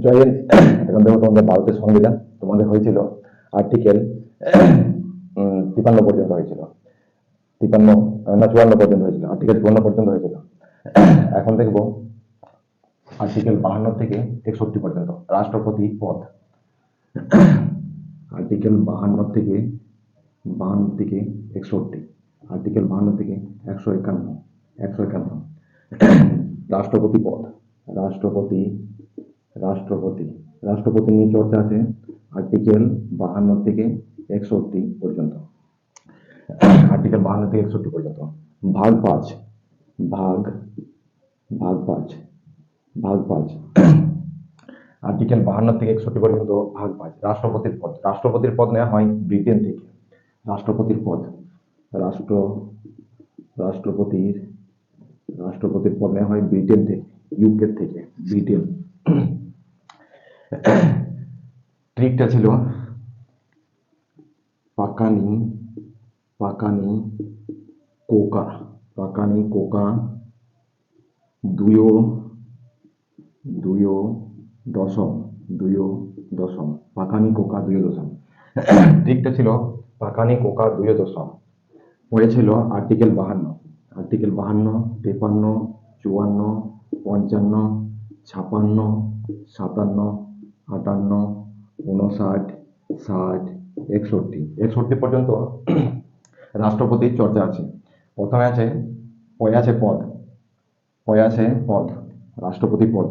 জয় হিন্দ। এখন দেখো তোমাদের ভারতের সংবিধান তোমাদের হয়েছিল আর্টিকেল 53 পর্যন্ত হয়েছিল। 53 না 54 পর্যন্ত হয়েছিল, আর্টিকেল 54 পর্যন্ত হয়েছিল। এখন দেখবো আর্টিকেল 52 থেকে 61 পর্যন্ত রাষ্ট্রপতি পদ। আর্টিকেল 52 থেকে 61, আর্টিকেল 52 থেকে 151 রাষ্ট্রপতি পদ। রাষ্ট্রপতি রাষ্ট্রপতি রাষ্ট্রপতি নিয়ে চর্চা আছে আর্টিকেল 52 থেকে 61 পর্যন্ত। আর্টিকেল 52 থেকে 61 পর্যন্ত। ভাগ 5, ভাগ ভাগ 5 ভাগ 5 আর্টিকেল 52 থেকে 61 পর্যন্ত ভাগ 5। রাষ্ট্রপতির পদ। রাষ্ট্রপতির পদ নেওয়া হয় ব্রিটেন থেকে। রাষ্ট্রপতির পদ রাষ্ট্রপতির রাষ্ট্রপতির পদ নেওয়া হয় ব্রিটেন থেকে, ইউকে থেকে, ব্রিটেন। ট্রিকটা ছিল পাকানি কোকা, পাকানি কোকা দুয়ো দশম, পাকানি কোকা দুয়ো দশম। ট্রিকটা ছিল পাকানি কোকা দুয়ো দশম। হয়েছিল আর্টিকেল 52, আর্টিকেল 52, 53, 54, 55, 56, 57, 58, 59, 60, 61 পর্যন্ত রাষ্ট্রপতির চর্চা আছে। প্রথমে আছে পদ, রাষ্ট্রপতি পদ।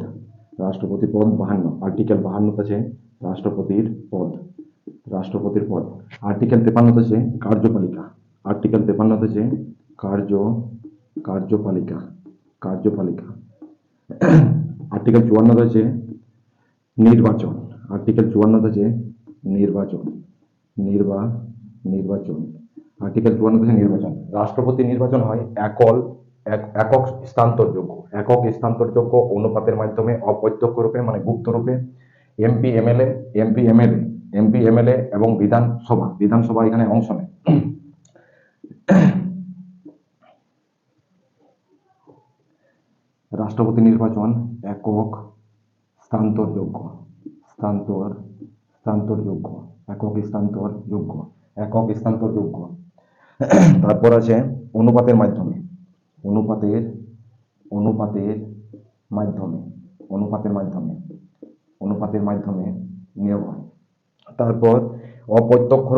রাষ্ট্রপতি পদ 52, আর্টিকেল 52 আছে রাষ্ট্রপতির পদ। আর্টিকেল 53 আছে কার্যপালিকা। আর্টিকেল 53 আছে কার্যপালিকা। আর্টিকেল 54 আছে নির্বাচন। আর্টিকেল 54 আছে নির্বাচন। আর্টিকেল 54 আছে নির্বাচন। রাষ্ট্রপতি নির্বাচন হয় একক স্থানান্তরযোগ্য অনুপাতের মাধ্যমে অপ্রত্যক্ষ রূপে, মানে গুপ্ত রূপে। এমপি এমএলএ এবং বিধানসভা এখানে অংশ নেয়। রাষ্ট্রপতি নির্বাচন একক স্থানান্তরযোগ্য। তারপর আছে অনুপাতের মাধ্যমে নিয়োগ হয়। তারপর অপ্রত্যক্ষ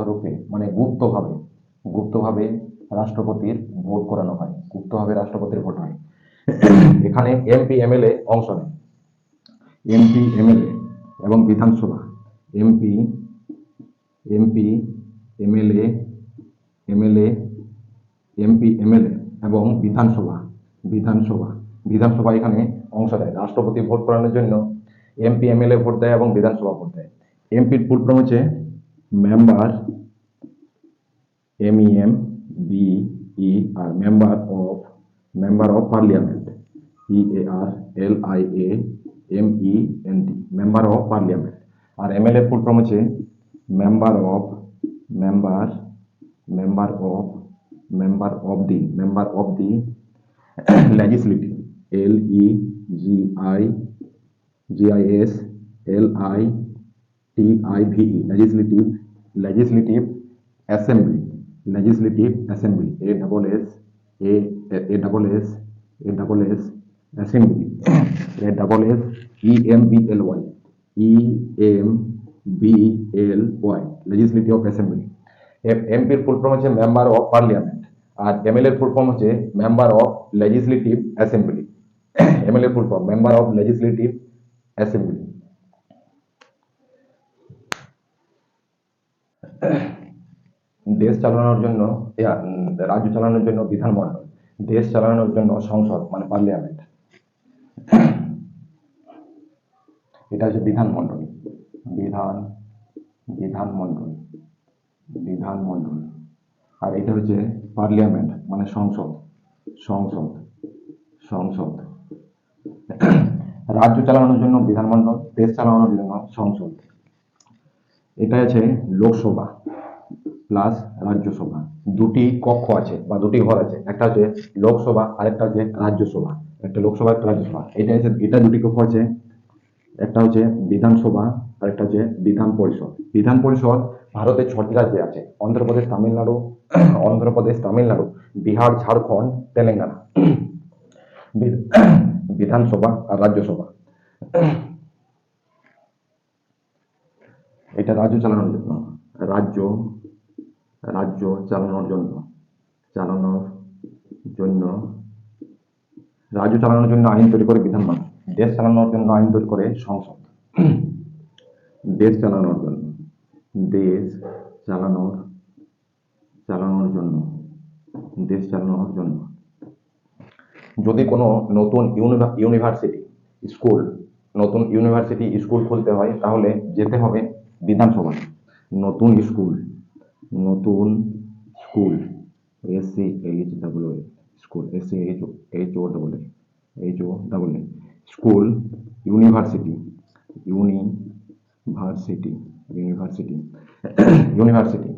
রূপে মানে গুপ্তভাবে রাষ্ট্রপতির ভোট করানো হয়। এখানে এমপি এমএলএ অংশ নেয়। এমপি এমএলএ এবং বিধানসভা। এমপি এমএলএ এবং বিধানসভা এখানে অংশ দেয়। রাষ্ট্রপতি ভোট করানোর জন্য এমপি এমএলএ ভোট দেয় এবং বিধানসভা ভোট দেয়। এমপির ফুল ফর্ম হচ্ছে মেম্বার, MEMBE, আর member of parliament, PARLIAMENT, member of parliament. আর এমএলএ ফুল ফর্ম হচ্ছে member of the legislative, LEGISLITIVE, legislative assembly, assembly, legislative assembly. এমপির ফুল ফর্ম হচ্ছে মেম্বার অফ পার্লিয়ামেন্ট, আর এমএলএ ফুল ফর্ম হচ্ছে member of legislative assembly. MLA full form member of legislative assembly. দেশ চালানোর জন্য, রাজ্য চালানোর জন্য বিধানমণ্ডল, দেশ চালানোর জন্য সংসদ মানে পার্লিয়ামেন্ট। এটা হচ্ছে বিধানমণ্ডল। আর এটা হচ্ছে পার্লিয়ামেন্ট মানে সংসদ। রাজ্য চালানোর জন্য বিধানমণ্ডল, দেশ চালানোর জন্য সংসদ। এটা আছে লোকসভা। প্লাস রাজ্যসভা। দুটি কক্ষ আছে বা দুটি ঘর আছে, একটা হচ্ছে লোকসভা আর একটা হচ্ছে রাজ্যসভা। একটা লোকসভা একটা রাজ্যসভা, এটা দুটি কক্ষ আছে। একটা হচ্ছে বিধানসভা আর একটা হচ্ছে বিধান পরিষদ। বিধান পরিষদ ভারতের 6টি রাজ্যে আছে: অন্ধ্রপ্রদেশ, তামিলনাড়ু, বিহার, ঝাড়খণ্ড, তেলেঙ্গানা। বি- বিধানসভা আর রাজ্যসভা, এটা রাজ্য চালানোর জন্য, রাজ্য রাজ্য চালানোর জন্য চালানোর জন্য রাজ্য চালানোর জন্য আইন তৈরি করে বিধানসভা। দেশ চালানোর জন্য আইন তৈরি করে সংসদ। দেশ চালানোর জন্য দেশ চালানোর চালানোর জন্য দেশ চালানোর জন্য যদি কোনো নতুন স্কুল খুলতে হয় তাহলে যেতে হবে বিধানসভায়। নতুন স্কুল নতুন school school school university university university university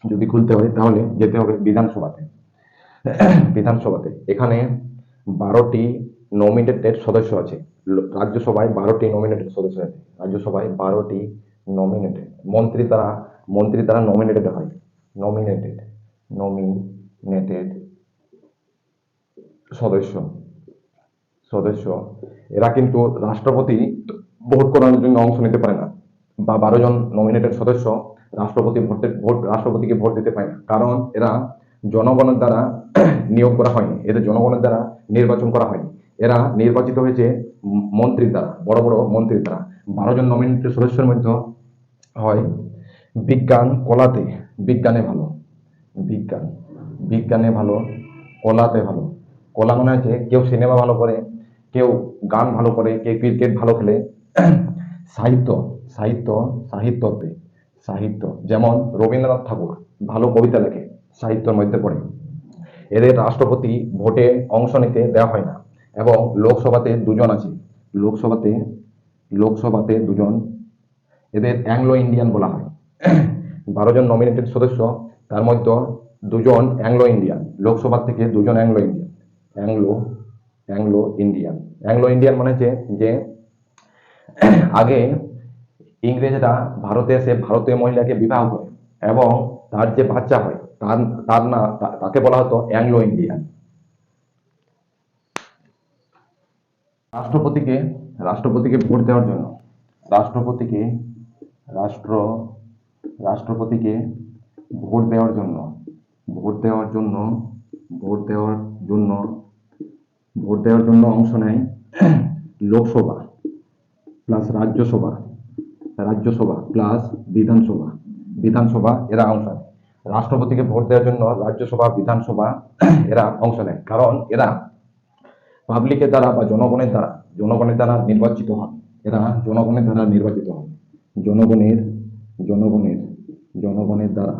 যদি খুলতে হয় তাহলে যেতে হবে বিধানসভাতে। এখানে 12টি নমিনেটেড সদস্য আছে। রাজ্যসভায় 12টি নমিনেটেড সদস্য আছে। রাজ্যসভায় 12টি নমিনেটেড মন্ত্রী দ্বারা নমিনেটেড হয়। নমিনেটেড সদস্য সদস্য এরা কিন্তু রাষ্ট্রপতি ভোট করানোর জন্য অংশ নিতে পারে না, বা 12 জন নমিনেটেড সদস্য রাষ্ট্রপতিকে ভোট দিতে পারে না, কারণ এরা জনগণের দ্বারা নিয়োগ করা হয়নি, এদের জনগণের দ্বারা নির্বাচন করা হয়নি। এরা নির্বাচিত হয়েছে মন্ত্রীর দ্বারা, বড় বড় মন্ত্রীর দ্বারা। 12 জন নমিনেটেড সদস্যের মধ্যে হয় বিজ্ঞানে ভালো, বিজ্ঞান বিজ্ঞানে ভালো, কলাতে ভালো। কলা মানে হচ্ছে কেউ সিনেমা ভালো করে, কেউ গান ভালো করে, কেউ ক্রিকেট ভালো খেলে। সাহিত্য সাহিত্য সাহিত্যতে সাহিত্য, যেমন রবীন্দ্রনাথ ঠাকুর ভালো কবিতা লেখে, সাহিত্যের মধ্যে পড়ে। এদের রাষ্ট্রপতি ভোটে অংশ নিতে দেওয়া হয় না। এবং লোকসভাতে 2 জন আছে। লোকসভাতে লোকসভাতে 2 জন, এদের অ্যাংলো ইন্ডিয়ান বলা হয়। 12 জন নমিনেটেড সদস্য, তার মধ্যে 2 জন অ্যাংলো ইন্ডিয়ান। লোকসভা থেকে 2 জন Anglo Indian. Anglo Anglo Indian Anglo Indian মানে হচ্ছে যে আগে ইংরেজরা ভারতে এসে ভারতীয় মহিলাকে বিবাহ করে এবং তার যে বাচ্চা হয় তাকে বলা হতো অ্যাংলো ইন্ডিয়ান। রাষ্ট্রপতিকে রাষ্ট্রপতিকে ভোট দেওয়ার জন্য রাষ্ট্রপতিকে রাষ্ট্র রাষ্ট্রপতিকে ভোট দেওয়ার জন্য ভোট দেওয়ার জন্য ভোট দেওয়ার জন্য ভোট দেওয়ার জন্য অংশ নেয় লোকসভা প্লাস রাজ্যসভা প্লাস বিধানসভা এরা অংশ নেয়। রাষ্ট্রপতিকে ভোট দেওয়ার জন্য রাজ্যসভা, বিধানসভা এরা অংশ নেয়, কারণ এরা পাবলিকের দ্বারা বা জনগণের দ্বারা নির্বাচিত হন। এরা জনগণের দ্বারা নির্বাচিত হন। জনগণের জনগণের জনগণের দ্বারা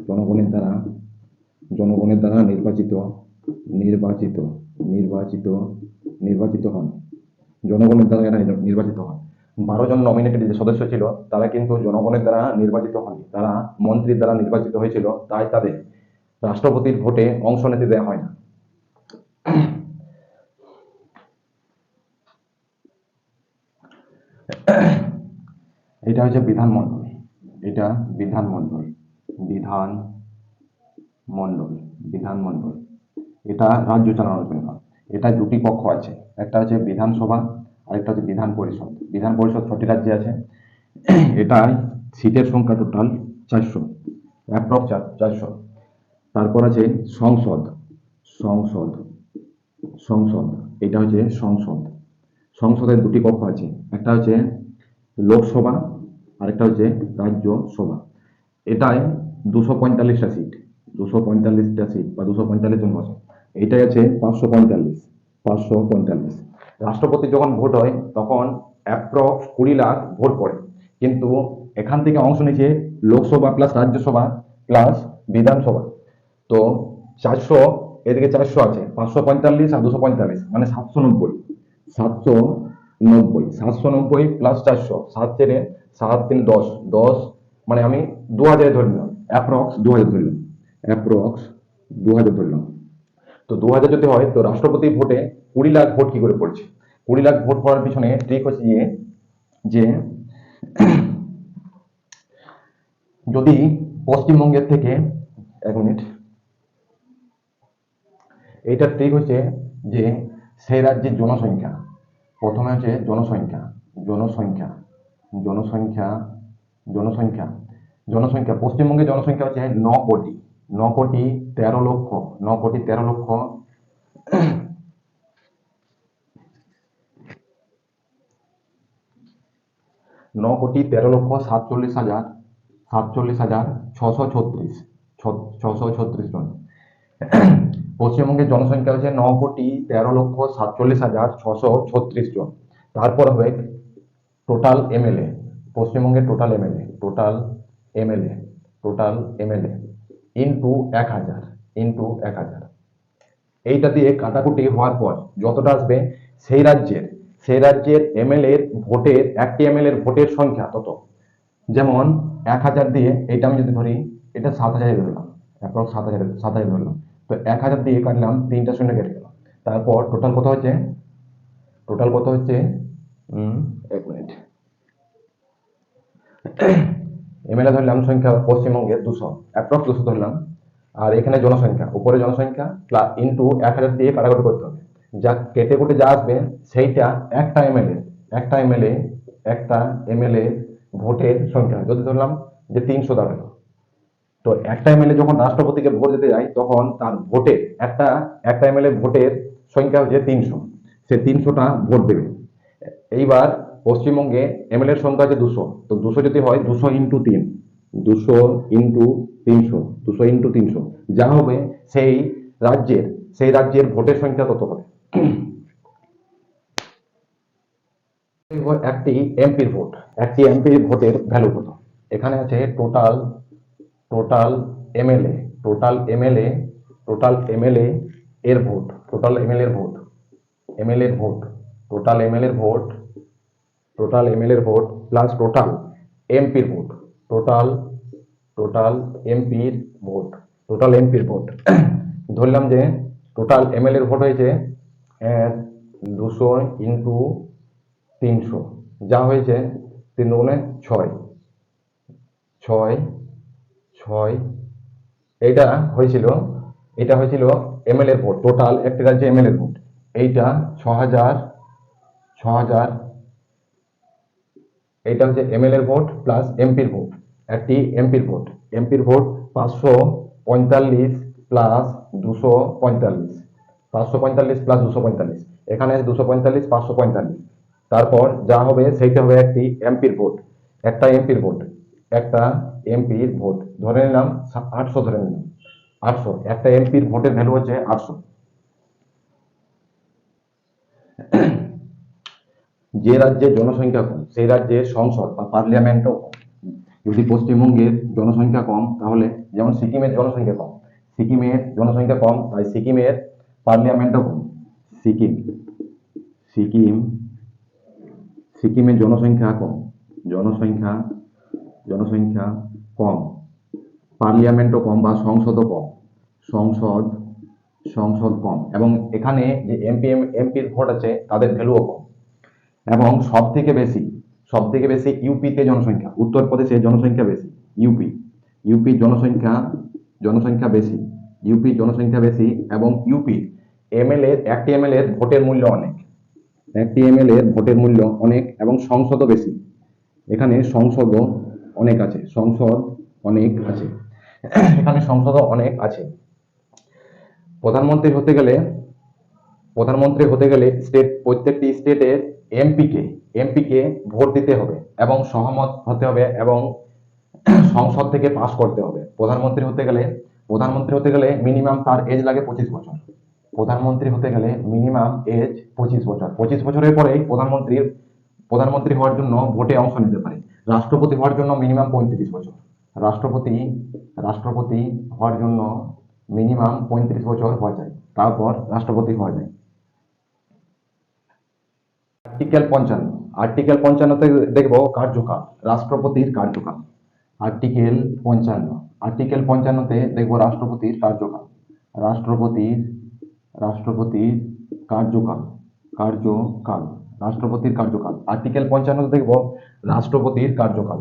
জনগণের দ্বারা জনগণের দ্বারা নির্বাচিত নির্বাচিত নির্বাচিত নির্বাচিত হন। জনগণের দ্বারা এরা নির্বাচিত হন। 12 জন নমিনেটেড যে সদস্য ছিল তারা কিন্তু জনগণের দ্বারা নির্বাচিত হয়নি, তারা মন্ত্রীর দ্বারা নির্বাচিত হয়েছিল, তাই তাদের রাষ্ট্রপতির ভোটে অংশ নিতে দেওয়া হয় না। এটা হচ্ছে বিধানমণ্ডল। এটা বিধানমণ্ডল বিধানমণ্ডল বিধানমণ্ডল এটা রাজ্য চালানোর জন্য। এটা 2টি কক্ষ আছে, একটা হচ্ছে বিধানসভা আর একটা হচ্ছে বিধান পরিষদ। বিধান পরিষদ 6টি রাজ্যে আছে। এটাই সিটের সংখ্যা টোটাল 400, অ্যাপ্রক্স 400। তারপর আছে সংসদ সংসদ সংসদ এটা হচ্ছে সংসদ। সংসদের 2টি কক্ষ আছে, একটা হচ্ছে লোকসভা আর একটা হচ্ছে রাজ্যসভা। এটাই 245টা সিট 245টা সিট বা 245 জন বসে। এটাই আছে 545। রাষ্ট্রপতি যখন ভোট হয় তখন অ্যাপ্রক্স 20 লাখ ভোট পড়ে, কিন্তু এখান থেকে অংশ নিয়েছে লোকসভা প্লাস রাজ্যসভা প্লাস বিধানসভা। তো 400, এদিকে 400 আছে, 545 আর 245 মানে 790। 790 প্লাস 400, 7 4 7 3 10 10, মানে আমি 2000 ধরে নিলাম। অ্যাপ্রক্স 2000 ধরলাম, অ্যাপ্রক্স 2000 ধরলাম। তো 2000 যদি হয় তো রাষ্ট্রপতি ভোটে 20 লাখ ভোট কি করে পড়ছে? 20 লাখ ভোট পড়ার পিছনে ট্রিক হচ্ছে যে যদি পশ্চিমবঙ্গের থেকে, এক মিনিট, এইটার ট্রিক হচ্ছে যে সেই রাজ্যের জনসংখ্যা, প্রথমে হচ্ছে জনসংখ্যা, জনসংখ্যা, জনসংখ্যা, জনসংখ্যা, জনসংখ্যা, পশ্চিমবঙ্গের জনসংখ্যা হচ্ছে 9 কোটি, 9 কোটি 13 লক্ষ, 9 কোটি 13 লক্ষ, 9 কোটি 13 লক্ষ 47,000, 47,636, 636 জন। পশ্চিমবঙ্গের জনসংখ্যা হচ্ছে 9 কোটি 13 লক্ষ 47,636 জন। তারপর হবে টোটাল এমএলএ, পশ্চিমবঙ্গের total MLA, total MLA, total MLA into 1000, into 1000। এইটা দিয়ে কাটাকুটি হওয়ার পর যতটা আসবে সেই রাজ্যের এমএলএ এর ভোটের, একটি এমএলএ এর ভোটের সংখ্যা তত। যেমন 1000 দিয়ে, এটা আমি যদি ধরি, এটা 7000 ধরলাম, অ্যাপ্রক্স 7000 ধরলাম। তো 1000 দিয়ে কাটলাম, 3টা শূন্য কেটে গেল। তারপর টোটাল কত হচ্ছে? টোটাল কত হচ্ছে? এক মিনিট, এমএলএ ধরলাম সংখ্যা পশ্চিমবঙ্গের 200, অ্যাপ্রক্স 200 ধরলাম। আর এখানে জনসংখ্যা, উপরে জনসংখ্যা প্লাস ইন্টু 1000 দিয়ে কাটাকুটি করতে হবে। যা কেটে কুটে যা আসবে সেইটা একটা এমএলএ, একটা এমএলএ, একটা এমএলএ ভোটের সংখ্যা। যদি ধরলাম যে 300 দাঁড়ালো, তো একটা এমএলএ যখন রাষ্ট্রপতিকে ভোট দিতে যায় তখন তার ভোটে একটা একটা এমএলএ ভোটের সংখ্যা হচ্ছে 300, সে 300টা ভোট দেবে। এইবার পশ্চিমবঙ্গে এমএলএ এর সংখ্যা হচ্ছে 200, তো 200 যদি হয় 200 ইন্টু 3, 200 ইন্টু 300, 200 ইন্টু 300 যা হবে সেই রাজ্যের ভোটের সংখ্যা তত হবে। একটি এমপির ভোট, একটি এমপির ভোটের ভ্যালু কত? এখানে আছে total, total MLA, total MLA, total MLA এর ভোট, টোটাল এমএলএ এর ভোট, এমএলএ এর ভোট, টোটাল এমএলএ এর ভোট, টোটাল এমএলএ এর ভোট প্লাস টোটাল এমপির ভোট, টোটাল, টোটাল এমপির ভোট, টোটাল এমপির ভোট। ধরলাম যে টোটাল এমএলএ এর ভোট হয়েছে 200 ইন্টু 300 যা হয়েছে 3 দুগুণে 6, 6, 6, এইটা হয়েছিল, এটা হয়েছিল এমএলএ এর ভোট, টোটাল একটি রাজ্যে এমএলএ এর ভোট। এইটা 6000, 6000, এইটা হচ্ছে এমএলএ এর ভোট প্লাস এমপির ভোট, একটি এমপির ভোট, এমপির ভোট 545 প্লাস 245, 545 প্লাস 245, এখানে 245, 545। তারপর যা হবে সেইটা হবে একটি এমপির ভোট, একটা এমপির ভোট, একটা এমপির ভোট ধরে নিলাম 800, ধরে নিলাম 800, একটা এমপির ভোটের ভ্যালু হচ্ছে 800। যে রাজ্যের জনসংখ্যা কম সেই রাজ্যের সংসদ বা পার্লামেন্টও কম। যদি পশ্চিমবঙ্গের জনসংখ্যা কম তাহলে, যেমন সিকিমের জনসংখ্যা কম, সিকিমের জনসংখ্যা কম তাই সিকিমের পার্লামেন্টও কম। সিকিম, সিকিম, সিকিমের জনসংখ্যা কম, জনসংখ্যা, জনসংখ্যা কম, পার্লামেন্টও কম বা সংসদও কম, সংসদ, সংসদ কম, এবং এখানে যে এমপির ভোট আছে তাদের ভ্যালুও কম। এবং সব থেকে বেশি ইউপিতে জনসংখ্যা, উত্তরপ্রদেশে জনসংখ্যা বেশি, ইউপি, ইউপির জনসংখ্যা বেশি, ইউপির জনসংখ্যা বেশি, এবং ইউপি এমএলএ, একটি এমএলএ এর ভোটের মূল্য অনেক, একটি এমএলএ এর ভোটের মূল্য অনেক, এবং সংসদও বেশি, এখানে সংসদও অনেক আছে, সংসদ অনেক আছে, এখানে সংসদও অনেক আছে। প্রধানমন্ত্রী হতে গেলে, প্রধানমন্ত্রী হতে গেলে প্রত্যেকটি স্টেটের এমপিকে ভোট দিতে হবে এবং সহমত হতে হবে এবং সংসদ থেকে পাস করতে হবে। প্রধানমন্ত্রী হতে গেলে মিনিমাম তার এজ লাগে 25 বছর। প্রধানমন্ত্রী হতে গেলে মিনিমাম এজ 25 বছর। 25 বছরের পরেই প্রধানমন্ত্রী হওয়ার জন্য ভোটে অংশ নিতে পারে। রাষ্ট্রপতি হওয়ার জন্য মিনিমাম 35 বছর। রাষ্ট্রপতি হওয়ার জন্য মিনিমাম 35 বছর হওয়া যায়, তারপর রাষ্ট্রপতি হওয়া যায়। আর্টিকেল 55 তে দেখবো কার্যকাল, রাষ্ট্রপতির কার্যকাল। আর্টিকেল 55, আর্টিকেল 55-তে দেখবো রাষ্ট্রপতির কার্যকাল। রাষ্ট্রপতির রাষ্ট্রপতির কার্যকাল কার্যকাল রাষ্ট্রপতির কার্যকাল। আর্টিকেল 55 দেখবো রাষ্ট্রপতির কার্যকাল।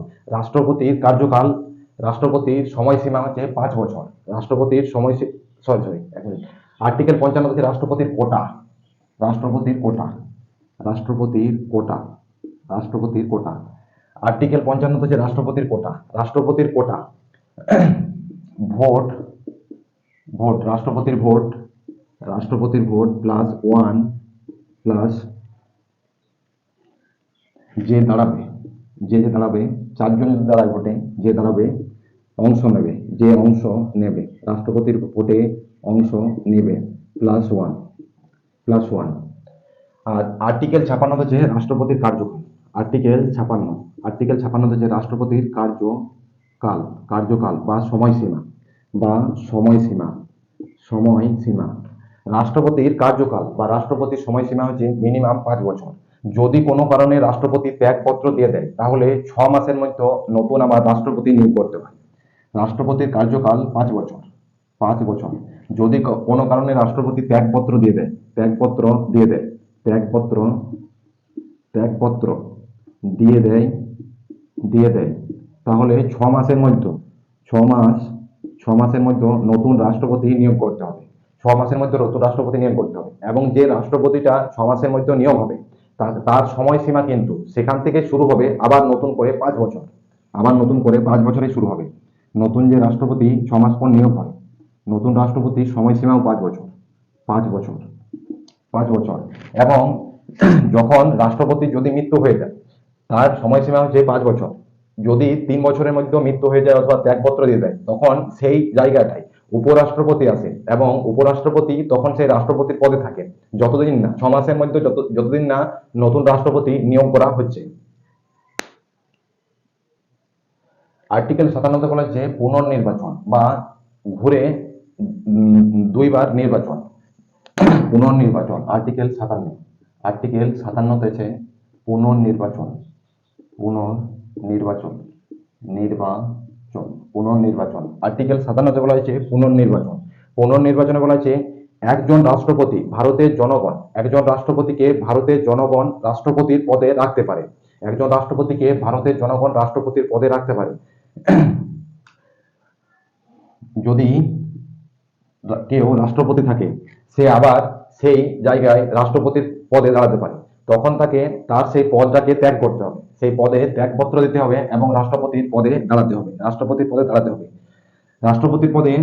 রাষ্ট্রপতির সময়সীমা হচ্ছে 5 বছর। রাষ্ট্রপতির সময় সরি এক মিনিট। আর্টিকেল 55 হচ্ছে রাষ্ট্রপতির কোটা। রাষ্ট্রপতির কোটা রাষ্ট্রপতির কোটা রাষ্ট্রপতির কোটা আর্টিকেল 55 হচ্ছে রাষ্ট্রপতির কোটা ভোট রাষ্ট্রপতির ভোট প্লাস ওয়ান প্লাস যে দাঁড়াবে 4 জন যদি দাঁড়ায় ভোটে, অংশ নেবে রাষ্ট্রপতির ভোটে অংশ নেবে প্লাস ওয়ান। আর আর্টিকেল 56 হচ্ছে রাষ্ট্রপতির কার্যকাল। আর্টিকেল 56 হচ্ছে রাষ্ট্রপতির কার্যকাল বা সময়সীমা। রাষ্ট্রপতির কার্যকাল বা রাষ্ট্রপতির সময়সীমা হচ্ছে মিনিমাম 5 বছর। যদি কোনো কারণে রাষ্ট্রপতি ত্যাগপত্র দিয়ে দেয় তাহলে 6 মাসের মধ্যে নতুন আবার রাষ্ট্রপতি নিয়োগ করতে হয়। রাষ্ট্রপতির কার্যকাল 5 বছর। যদি কোনো কারণে রাষ্ট্রপতি ত্যাগপত্র দিয়ে দেয় তাহলে 6 মাসের মধ্যে নতুন রাষ্ট্রপতি নিয়োগ করতে হবে। 6 মাসের মধ্যে নতুন রাষ্ট্রপতি নিয়োগ করতে হবে এবং যে রাষ্ট্রপতিটা 6 মাসের মধ্যে নিয়োগ হবে তার সময়সীমা কিন্তু সেখান থেকে শুরু হবে আবার নতুন করে 5 বছর। বছরে শুরু হবে। নতুন যে রাষ্ট্রপতি 6 মাস পর নিয়োগ হয়, নতুন রাষ্ট্রপতির সময়সীমাও 5 বছর। 5 বছর 5 বছর এবং যখন রাষ্ট্রপতি যদি মৃত্যু হয়ে যায় তার সময়সীমা হচ্ছে 5 বছর। যদি 3 বছরের মধ্যে মৃত্যু হয়ে যায় অথবা ত্যাগপত্র দিয়ে দেয় তখন সেই জায়গাটায় উপরাষ্ট্রপতি আসে এবং উপরাষ্ট্রপতি তখন সেই রাষ্ট্রপতির পদে থাকে যতদিন না 6 মাসের মধ্যে যতদিন না নতুন রাষ্ট্রপতি নিয়োগ করা হচ্ছে। আর্টিকেল 57 বলা হচ্ছে পুনর্নির্বাচন বা ঘুরে 2বার নির্বাচন। পুনর্নির্বাচন আর্টিকেল 57 হচ্ছে পুনর্নির্বাচন পুনর্নির্বাচন আর্টিকেল 57 বলা হয়েছে পুনর্নির্বাচনে বলা হয়েছে একজন রাষ্ট্রপতিকে ভারতের জনগণ রাষ্ট্রপতির পদে রাখতে পারে। যদি কেউ রাষ্ট্রপতি থাকে সে আবার সেই জায়গায় রাষ্ট্রপতির পদে দাঁড়াতে পারে, তখন তার সেই পদটাকে ত্যাগ করতে হবে, সেই পদে ত্যাগপত্র দিতে হবে এবং রাষ্ট্রপতির পদে দাঁড়াতে হবে। রাষ্ট্রপতির পদে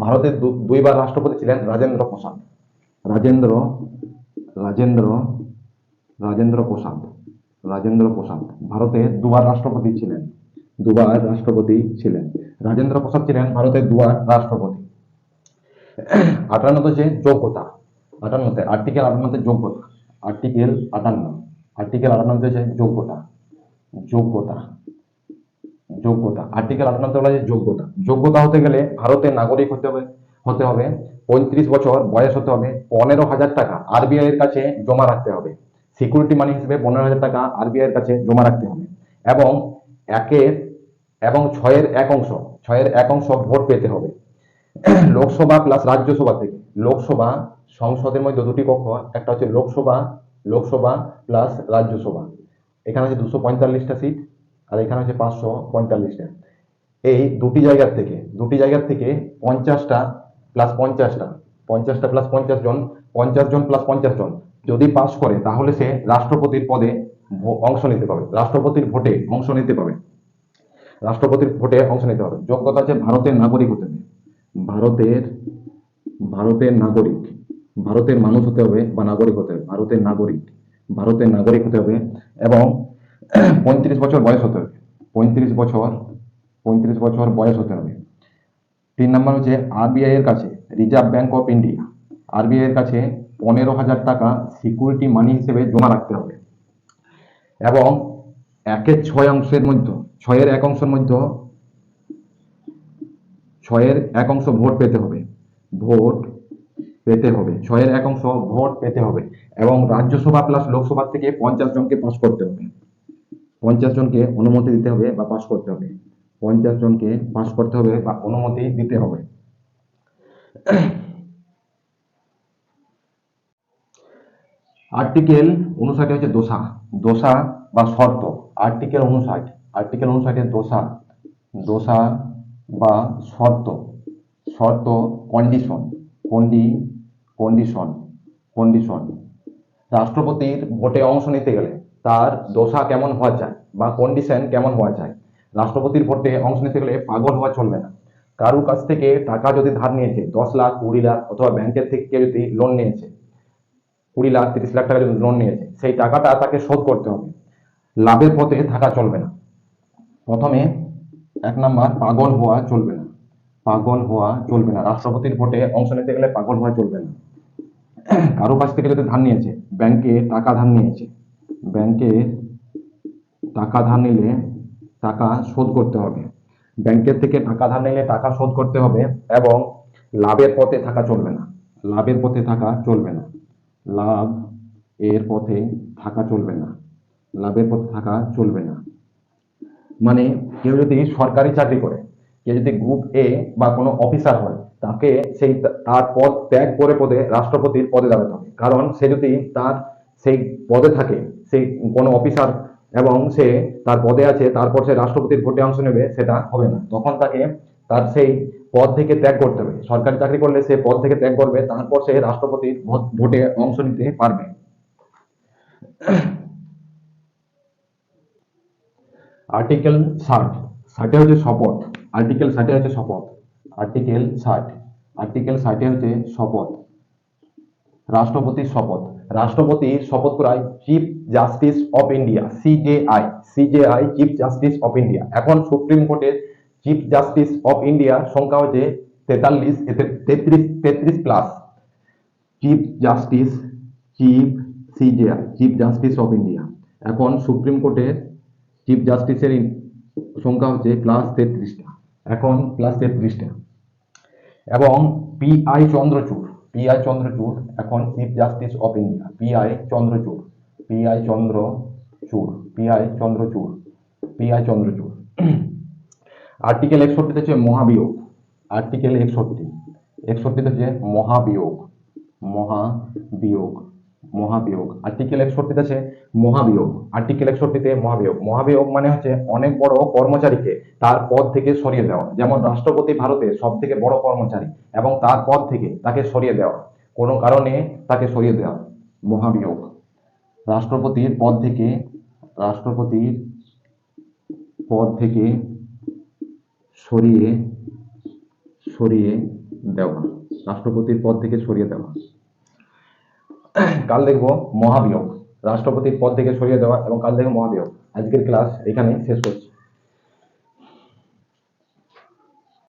ভারতের 2বার রাষ্ট্রপতি ছিলেন রাজেন্দ্র প্রসাদ। ভারতের 2বার রাষ্ট্রপতি ছিলেন। রাজেন্দ্র প্রসাদ ছিলেন ভারতের 2বার রাষ্ট্রপতি। 58 হচ্ছে যোগ্যতা। আর্টিকেল 58 যোগ্যতা। আর্টিকেল 58 হচ্ছে আর্টিকেল 58 বলা হয় যোগ্যতা হতে গেলে ভারতের নাগরিক হতে হবে 35 বছর বয়স হতে হবে, 15,000 টাকা আরবিআই এর কাছে জমা রাখতে হবে, সিকিউরিটি মানি হিসেবে 15,000 টাকা আরবিআই এর কাছে জমা রাখতে হবে এবং 6/1 ভোট পেতে হবে। লোকসভা প্লাস রাজ্যসভা থেকে। লোকসভা সংসদের মধ্যে 2টি কক্ষ, একটা হচ্ছে লোকসভা প্লাস রাজ্যসভা। এখানে হচ্ছে 245টা সিট আর এখানে হচ্ছে 545টা। এই দুটি জায়গার থেকে 50টা প্লাস 50 জন 50 জন প্লাস 50 জন যদি পাস করে তাহলে সে রাষ্ট্রপতির পদে অংশ নিতে পাবে, রাষ্ট্রপতির ভোটে অংশ নিতে হবে। যোগ্যতা হচ্ছে ভারতের নাগরিক হতে হবে, ভারতের মানুষ হতে হবে বা নাগরিক হতে হবে, ভারতের নাগরিক হতে হবে এবং 35 বছর বয়স হতে হবে। 35 বছর বয়স হতে হবে। 3 নম্বর হচ্ছে আরবিআই এর কাছে, reserve bank of India, RBI এর কাছে 15,000 টাকা সিকিউরিটি মানি হিসেবে জমা রাখতে হবে এবং 6/1 ভোট পেতে হবে। 6/1 এবং রাজ্যসভা প্লাস লোকসভা থেকে 50 জনকে পাস করতে হবে, 50 জনকে অনুমতি দিতে হবে বা পাস করতে হবে। 50 জনকে পাস করতে হবে বা অনুমতি দিতে হবে। আর্টিকেল 59 হচ্ছে দোষা, দোষা বা শর্ত। আর্টিকেল 59, আর্টিকেল 59 দোষা, দোষা বা শর্ত, শর্ত, কন্ডিশন, কন্ডিশন, কন্ডিশন। রাষ্ট্রপতির ভোটে অংশ নিতে গেলে তার দশা কেমন হওয়া চাই বা কন্ডিশন কেমন হওয়া চাই। রাষ্ট্রপতির ভোটে অংশ নিতে গেলে পাগল হওয়া চলবে না। কারুর কাছ থেকে টাকা যদি ধার নিয়েছে 10 লাখ, 20 লাখ, অথবা ব্যাংকের থেকে কেউ যদি লোন নিয়েছে 20 লাখ, 30 লাখ টাকা যদি লোন নিয়েছে, সেই টাকাটা তাকে শোধ করতে হবে। লাভের পথে থাকা চলবে না। প্রথমে 1 নাম্বার, পাগল হওয়া চলবে না, পাগল হওয়া চলবে না। রাষ্ট্রপতির ভোটে অংশ নিতে গেলে পাগল হওয়া চলবে না। কারো কাছ থেকে যদি ধার নিয়েছে, ব্যাংকে টাকা ধার নিয়েছে, ব্যাংকে টাকা ধার নিলে টাকা শোধ করতে হবে। ব্যাংকের থেকে টাকা ধার নিলে টাকা শোধ করতে হবে এবং লাভের পথে থাকা চলবে না, লাভের পথে থাকা চলবে না, লাভ এর পথে থাকা চলবে না, লাভের পথে থাকা চলবে না। মানে কেউ যদি সরকারি চাকরি করে, কেউ যদি গ্রুপ এ বা কোনো অফিসার হয়, তাকে সেই তার পদ ত্যাগ করে পদে রাষ্ট্রপতির পদে দাঁড়াতে হবে। কারণ সে যদি তার সেই পদে থাকে, সেই কোনো অফিসার, এবং সে তার পদে আছে, তারপর সে রাষ্ট্রপতির ভোটে অংশ নেবে, সেটা হবে না। তখন তাকে তার সেই পদ থেকে ত্যাগ করতে হবে। সরকারি চাকরি করলে সে পদ থেকে ত্যাগ করবে, তারপর সে রাষ্ট্রপতির ভোটে অংশ নিতে পারবে। আর্টিকেল 60, 60 হচ্ছে শপথ। আর্টিকেল 60 হচ্ছে শপথ। আর্টিকেল 60, আর্টিকেল 60 হচ্ছে শপথ, রাষ্ট্রপতির শপথ। রাষ্ট্রপতির শপথ করায় chief justice of India, CJI, CJI, chief justice of India. এখন সুপ্রিম কোর্টের চিফ জাস্টিস অফ ইন্ডিয়া সংখ্যা হচ্ছে 43, 33 plus. Chief justice, chief, CJI, chief justice of India. এখন সুপ্রিম কোর্টের চিফ জাস্টিসের সংখ্যা হচ্ছে প্লাস 33টা, এখন প্লাস 33টা। এবং পিআই চন্দ্রচূড়, পিআই চন্দ্রচূড় এখন chief justice of India, PI Chandrachud, PI Chandrachud, PI Chandrachud, PI Chandrachud. Article 61 হচ্ছে মহাবিয়োগ। আর্টিকেল 61, 61 হচ্ছে মহাবিয়োগ, মহাবিয়োগ, মহাবিয়োগ। আর্টিকেল 61 আছে মহাবিয়োগ। আর্টিকেল 61-তে মহাবিয়োগ, মহাবিয়োগ মানে হচ্ছে অনেক বড় কর্মচারীকে তার পদ থেকে সরিয়ে দেওয়া। যেমন রাষ্ট্রপতি ভারতের সব থেকে বড় কর্মচারী, এবং তার পদ থেকে তাকে সরিয়ে দেওয়া, কোনো কারণে তাকে সরিয়ে দেওয়া, মহাবিয়োগ। রাষ্ট্রপতির পদ থেকে, রাষ্ট্রপতির পদ থেকে সরিয়ে, সরিয়ে দেওয়া, রাষ্ট্রপতির পদ থেকে সরিয়ে দেওয়া। কাল দেখবো মহাবিয়োগ, রাষ্ট্রপতির পদ থেকে সরিয়ে দেওয়া, এবং কাল দেখবো মহাবিয়োগ। আজকের ক্লাস এখানে শেষ করছি।